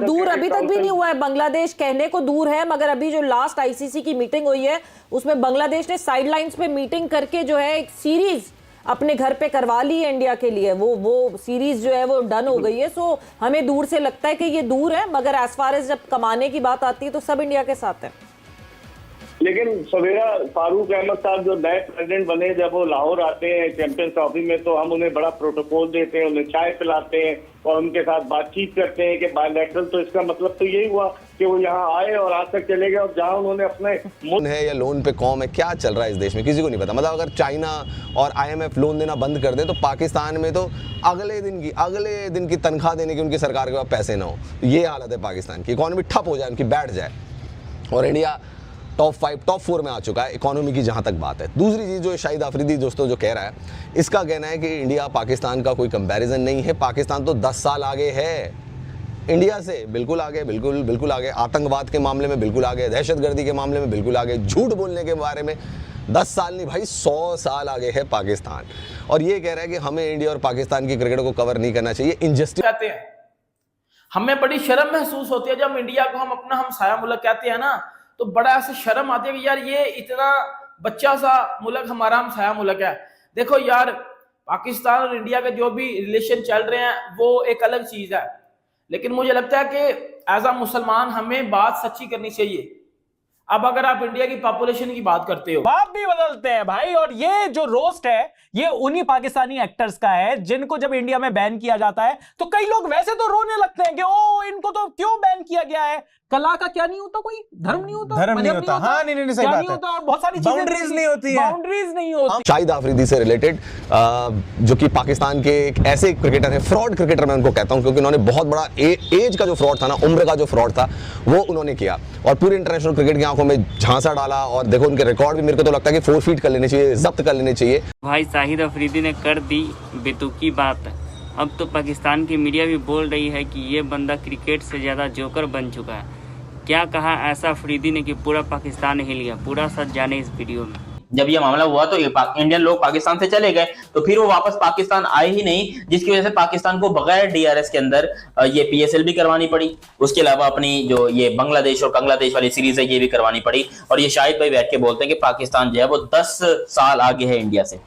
दूर अभी तक भी नहीं हुआ है, बांग्लादेश कहने को दूर है, मगर अभी जो लास्ट आईसीसी की मीटिंग हुई है उसमें बांग्लादेश ने साइडलाइंस पे मीटिंग करके जो है एक सीरीज अपने घर पे करवा ली है इंडिया के लिए। वो सीरीज जो है वो डन हो गई है। सो हमें दूर से लगता है कि ये दूर है, मगर एज फार एज जब कमाने की बात आती है तो सब इंडिया के साथ है। लेकिन सवेरा फारूक अहमद साहब जो नए प्रेसिडेंट बने, जब वो लाहौर आते हैं चैंपियंस ट्रॉफी में, तो हम उन्हें बड़ा प्रोटोकॉल देते हैं, उन्हें चाय पिलाते हैं और उनके साथ बातचीत करते हैं कि बायलैटरल। तो इसका मतलब तो यही हुआ कि वो यहाँ आए और आज तक चले गए, और जहाँ उन्होंने अपने है या लोन पे कॉम है, क्या चल रहा है इस देश में किसी को नहीं पता। मतलब अगर चाइना और IMF लोन देना बंद कर दे तो पाकिस्तान में तो अगले दिन की तनख्वाह देने की उनकी सरकार के पास पैसे ना हो। ये हालत है पाकिस्तान की, इकोनॉमी ठप हो जाए, उनकी बैठ जाए। और इंडिया टॉप 5 टॉप 4 में आ चुका है इकोनॉमी की जहां तक बात है। दूसरी चीज़ जो शाहिद अफरीदी दोस्तों जो कह रहा है, इसका कहना है कि इंडिया पाकिस्तान का कोई कंपैरिजन नहीं है। पाकिस्तान तो 10 साल आगे है इंडिया से, बिल्कुल आगे, बिल्कुल आगे। आतंकवाद के मामले में बिल्कुल आगे, दहशतगर्दी के मामले में बिल्कुल आगे, झूठ बोलने के बारे में 10 साल नहीं भाई 100 साल आगे है पाकिस्तान। और ये कह रहा है कि हमें इंडिया और पाकिस्तान की क्रिकेट को कवर नहीं करना चाहिए। इनजस्टिस कहते हैं, हमें बड़ी शर्म महसूस होती है जब इंडिया को हम अपना हमसाया मुल्क कहते हैं ना, तो बड़ा ऐसे शर्म आती है कि यार ये इतना बच्चा सा मुल्क हमारा हमसाया मुल्क है। देखो यार, पाकिस्तान और इंडिया के जो भी रिलेशन चल रहे हैं वो एक अलग चीज है, लेकिन मुझे लगता है कि एज अ मुसलमान हमें बात सच्ची करनी चाहिए। अब अगर आप इंडिया की पॉपुलेशन की बात करते हो, बाप भी बदलते हैं भाई। और ये जो रोस्ट है ये उन्हीं पाकिस्तानी एक्टर्स का है जिनको जब इंडिया में बैन किया जाता है तो कई लोग वैसे तो रोने लगते हैं कि ओ इनको तो क्यों बैन किया गया है। कला का क्या नहीं होता, कोई धर्म नहीं होता, धर्म नहीं होता। हाँ, नहीं सही बात है। और बहुत सारी बाउंड्रीज नहीं होती है, बाउंड्रीज नहीं होती। शाहिद अफरीदी से रिलेटेड जो कि पाकिस्तान के एक ऐसे क्रिकेटर हैं, फ्रॉड क्रिकेटर मैं उनको कहता हूं, क्योंकि उन्होंने बहुत बड़ा एज का जो फ्रॉड था ना, उम्र का जो फ्रॉड था वो उन्होंने किया और पूरे इंटरनेशनल क्रिकेट की आंखों में झांसा डाला। और देखो उनके रिकॉर्ड भी मेरे को तो लगता है कि फोरफीट कर लेने चाहिए, जब्त कर लेने चाहिए। भाई शाहिद अफरीदी ने कर दी बेतुकी बात। अब तो पाकिस्तान की मीडिया भी बोल रही है कि ये बंदा क्रिकेट से ज़्यादा जोकर बन चुका है। क्या कहा ऐसा अफरीदी ने कि पूरा पाकिस्तान हिल गया। पूरा सच जाने इस वीडियो में। जब ये मामला हुआ तो इंडियन लोग पाकिस्तान से चले गए, तो फिर वो वापस पाकिस्तान आए ही नहीं, जिसकी वजह से पाकिस्तान को बगैर DRS के अंदर ये PSL भी करवानी पड़ी। उसके अलावा अपनी जो ये बांग्लादेश और बांग्लादेश वाली सीरीज है ये भी करवानी पड़ी। और ये शाहिद भाई बैठ के बोलते हैं कि पाकिस्तान जो है वो 10 साल आगे है इंडिया से।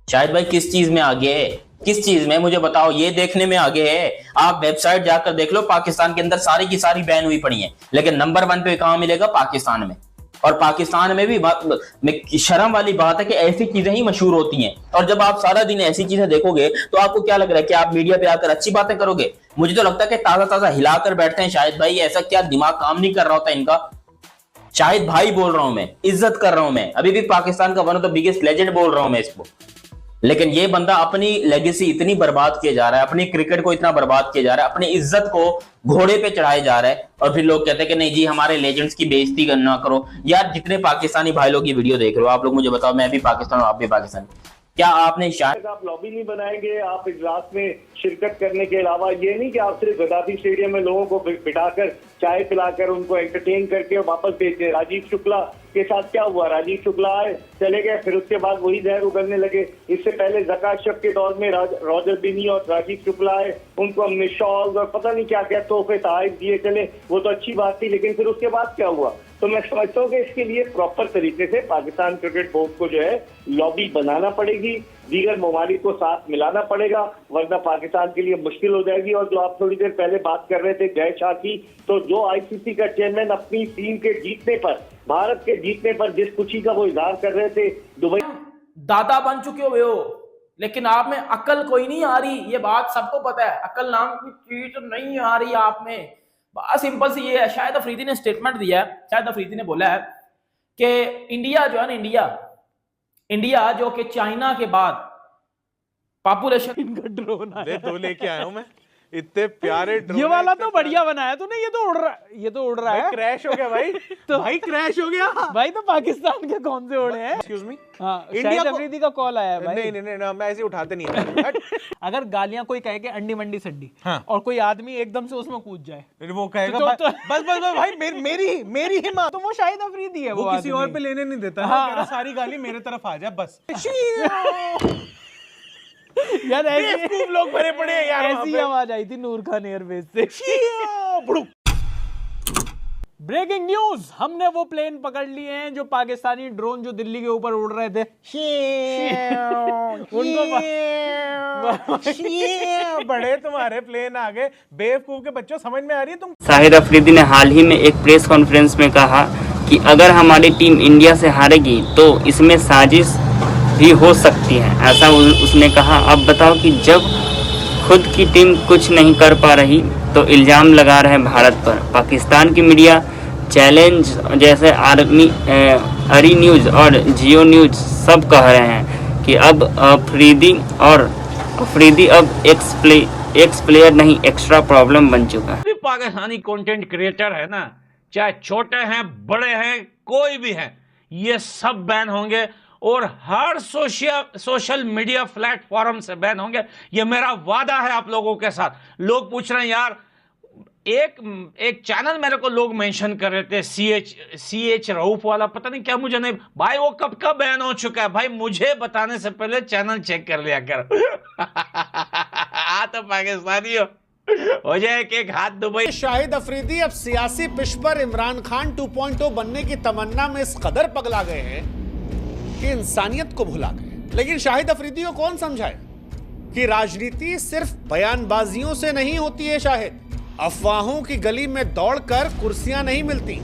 शाहिद भाई किस चीज में आगे है, किस चीज में मुझे बताओ। ये देखने में आगे है, आप वेबसाइट जाकर देख लो, पाकिस्तान के अंदर सारी की सारी बैन हुई पड़ी है, लेकिन नंबर 1 पे कहां मिलेगा? पाकिस्तान में। और पाकिस्तान में भी शर्म वाली बात है कि ऐसी चीजें ही मशहूर होती हैं। और जब आप सारा दिन ऐसी चीजें देखोगे तो आपको क्या लग रहा है कि आप मीडिया पे आकर अच्छी बातें करोगे? मुझे तो लगता है कि ताजा ताजा हिलाकर बैठते हैं शाहिद भाई। ऐसा क्या दिमाग काम नहीं कर रहा होता इनका? शाहिद भाई बोल रहा हूं मैं, इज्जत कर रहा हूं मैं, अभी भी पाकिस्तान का one of the biggest legend बोल रहा हूं मैं इसको। लेकिन ये बंदा अपनी लेगेसी इतनी बर्बाद किए जा रहा है, अपनी क्रिकेट को इतना बर्बाद किए जा रहा है, अपनी इज्जत को घोड़े पे चढ़ाए जा रहा है। और फिर लोग कहते हैं कि नहीं जी हमारे लेजेंड्स की बेइज्जती ना करो। यार जितने पाकिस्तानी भाई लोग ये वीडियो देख रहे हो, आप लोग मुझे बताओ, मैं भी पाकिस्तान और आप भी पाकिस्तान, क्या आपने आप लॉबी नहीं बनाएंगे? आप इजलास में शिरकत करने के अलावा ये नहीं कि आप सिर्फ गद्दाफी स्टेडियम में लोगों को बिठाकर चाय पिलाकर उनको एंटरटेन करके वापस भेज दें। राजीव शुक्ला के साथ क्या हुआ? राजीव शुक्ला आए, चले गए, फिर उसके बाद वही जहर उगलने लगे। इससे पहले ज़का अशरफ के दौर में रॉजर बिनी और राजीव शुक्ला आए, उनको हमने शॉल और पता नहीं क्या क्या तोहफे तोहफे दिए, चले, वो तो अच्छी बात थी, लेकिन फिर उसके बाद क्या हुआ? तो मैं समझता हूँ कि इसके लिए प्रॉपर तरीके से पाकिस्तान क्रिकेट बोर्ड को जो है लॉबी बनाना पड़ेगी, दीगर ममालिक को साथ मिलाना पड़ेगा, वरना पाकिस्तान के लिए मुश्किल हो जाएगी। और जो आप थोड़ी देर पहले बात कर रहे थे जय शाह की, तो जो ICC का चेयरमैन अपनी टीम के जीतने पर, भारत के जीतने पर जिस खुशी का वो इजहार कर रहे थे, दुबई दादा बन चुके हुए हो, लेकिन आप में अकल कोई नहीं आ रही। ये बात सबको पता है, अकल नाम की चीज नहीं आ रही आप में। बस सिंपल सी ये है। शाहिद अफरीदी ने स्टेटमेंट दिया है, शाहिद अफरीदी ने बोला है कि इंडिया जो है ना, इंडिया जो कि चाइना के बाद पॉपुलेशन ड्रोन दो लेके आया हूं मैं, इतने प्यारे ड्रोन। ये वाला तो बढ़िया बनाया तूने, ये तो उड़ रहा है, ये तो उड़ रहा है। क्रैश हो गया भाई। तो भाई क्रैश हो गया भाई। तो पाकिस्तान के कौन से उड़े हैं? एक्सक्यूज मी, हाँ, शाहिद अफरीदी का कॉल आया है भाई। नहीं, मैं ऐसे उठाते नहीं है। अगर गालियां कोई कहे कि अंडी मंडी सड्डी, हाँ। और कोई आदमी एकदम से उसमें कूद जाए, वो कहेगा बस भाई मेरी हिम्मत। तो वो शाहिद अफरीदी है, वो किसी और पे लेने नहीं देता। हाँ। सारी गाली मेरे तरफ आ जाए बस। यार ऐसे लोग भरे पड़े यार, ऐसी आवाज आई थी नूर खान एयरबेस से। बुड़ुक। ब्रेकिंग न्यूज, हमने वो प्लेन पकड़ लिए हैं जो पाकिस्तानी ड्रोन जो दिल्ली के ऊपर उड़ रहे थे बड़े तुम्हारे प्लेन आ गए, बेवकूफ के बच्चों, समझ में आ रही है तुम? शाहिद अफरीदी ने हाल ही में एक प्रेस कॉन्फ्रेंस में कहा कि अगर हमारी टीम इंडिया से हारेगी तो इसमें साजिश भी हो सकती है, ऐसा उसने कहा। अब बताओ कि जब खुद की टीम कुछ नहीं कर पा रही तो इल्ज़ाम लगा रहे हैं भारत पर। पाकिस्तान की मीडिया चैलेंज जैसे अरी न्यूज़ और जियो न्यूज़ सब कह रहे हैं कि अब अफरीदी अब एक्स प्लेयर नहीं एक्स्ट्रा प्रॉब्लम बन चुका है। भी पाकिस्तानी कंटेंट क्रिएटर है ना, चाहे छोटे हैं बड़े हैं कोई भी है, ये सब बैन होंगे और हर सोशल मीडिया प्लेटफॉर्म से बैन होंगे। ये मेरा वादा है आप लोगों के साथ। लोग पूछ रहे हैं यार, एक चैनल मेरे को लोग मेंशन कर रहे थे CH रऊफ वाला, पता नहीं क्या, मुझे नहीं भाई वो कब का बैन हो चुका है भाई, मुझे बताने से पहले चैनल चेक कर लिया कर। तो पाकिस्तानी हो जाए एक हाथ दुबई। शाहिद अफरीदी अब सियासी पिच पर इमरान खान 2.0 बनने की तमन्ना में इस कदर पगला गए हैं कि इंसानियत को भुला गए। लेकिन शाहिद अफरीदी को कौन समझाए कि राजनीति सिर्फ बयानबाजियों से नहीं होती है। शाहिद, अफवाहों की गली में दौड़कर कुर्सियां नहीं मिलती।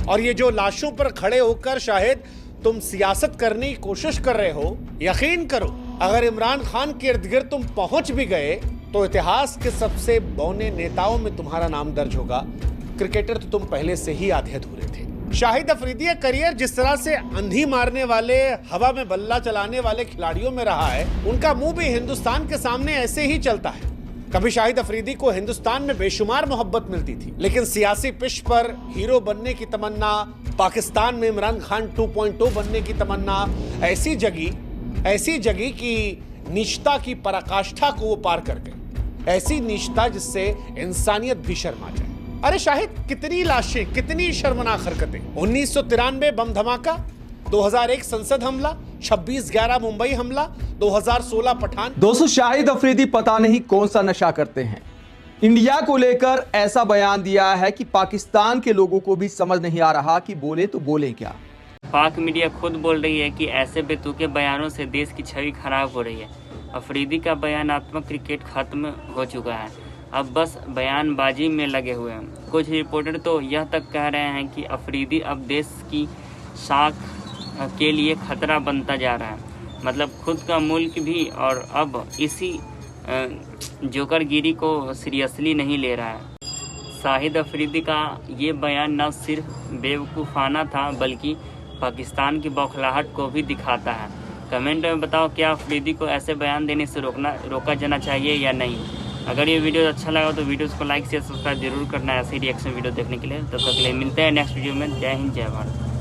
और ये जो लाशों पर खड़े होकर शाहिद तुम सियासत करने की कोशिश कर रहे हो, यकीन करो अगर इमरान खान के इर्द गिर्द तुम पहुंच भी गए तो इतिहास के सबसे बौने नेताओं में तुम्हारा नाम दर्ज होगा। क्रिकेटर तो तुम पहले से ही आधे अधूरे थे। शाहिद अफरीदी का करियर जिस तरह से अंधी मारने वाले, हवा में बल्ला चलाने वाले खिलाड़ियों में रहा है, उनका मुंह भी हिंदुस्तान के सामने ऐसे ही चलता है। कभी शाहिद अफरीदी को हिंदुस्तान में बेशुमार मोहब्बत मिलती थी, लेकिन सियासी पिच पर हीरो बनने की तमन्ना, पाकिस्तान में इमरान खान 2.0 बनने की तमन्ना ऐसी जगी कि नीचता की पराकाष्ठा को वो पार कर गए। ऐसी नीचता जिससे इंसानियत भी शर्मा जाए। अरे शाहिद, कितनी लाशें, कितनी शर्मनाक हरकतें। 1993 बम धमाका, 2001 संसद हमला, 26/11 मुंबई हमला, 2016 पठान। दोस्तों, शाहिद अफरीदी पता नहीं कौन सा नशा करते हैं। इंडिया को लेकर ऐसा बयान दिया है कि पाकिस्तान के लोगों को भी समझ नहीं आ रहा कि बोले तो बोले क्या। पाक मीडिया खुद बोल रही है कि ऐसे बेतुके बयानों से देश की छवि खराब हो रही है। अफरीदी का बयानात्मक क्रिकेट खत्म हो चुका है, अब बस बयानबाजी में लगे हुए हैं। कुछ रिपोर्टर तो यह तक कह रहे हैं कि अफरीदी अब देश की साख के लिए खतरा बनता जा रहा है, मतलब खुद का मुल्क भी, और अब इसी जोकरगिरी को सीरियसली नहीं ले रहा है। शाहिद अफरीदी का ये बयान न सिर्फ बेवकूफ़ाना था बल्कि पाकिस्तान की बौखलाहट को भी दिखाता है। कमेंट में बताओ, क्या अफरीदी को ऐसे बयान देने से रोका जाना चाहिए या नहीं। अगर ये वीडियो अच्छा लगा तो वीडियोस को लाइक शेयर सब्सक्राइब जरूर करना है ऐसे रिएक्शन वीडियो देखने के लिए। तब तक के लिए मिलते हैं नेक्स्ट वीडियो में। जय हिंद, जय भारत।